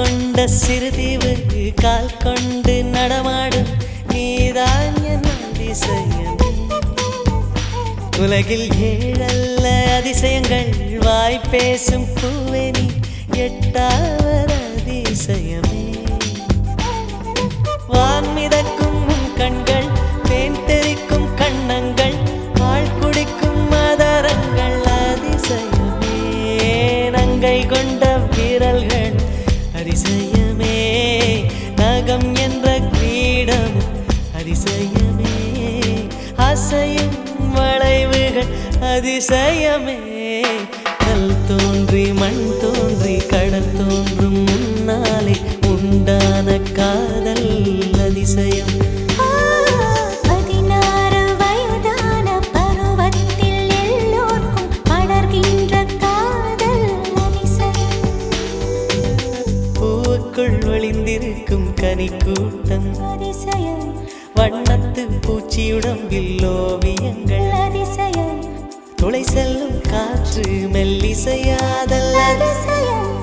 கொண்ட சிறுதீவு கால் கொண்டு நடமாடும் நீதான் என் அதிசயம். உலகில் ஏழல்ல அதிசயங்கள் வாய் பேசும் பூவெனி எட்டாவது அதிசயமே. வான்மிதக்கும் கண்கள் தேன் தெறிக்கும் கண்ணங்கள் பால் குடிக்கும் மதரங்கள் அதிசயமே. நங்கை கொண்ட வீரல்கள் அதிசயமே. நகம் என்ற கிரீடம் அதிசயமே. அசையும் வளைவுகள் அதிசயமே. கல் தோன்றி மண் தோன்றி கடல் தோன்றும் முன்னாலே உண்டான காதல் அதிசயம். 16 வயதான பருவத்தில் எல்லோருக்கும் படர்கின்ற காதல் அதிசயம். பூவுக்குள் ஒளிந்திருக்கும் கனிக்கூட்டம் அதிசயம். வண்ணத்து பூச்சியுடம்பில் ஓவியங்கள் அதிசயம். துளை செல்லும் காற்று மெல்லிசையாதல் அதிசயம்.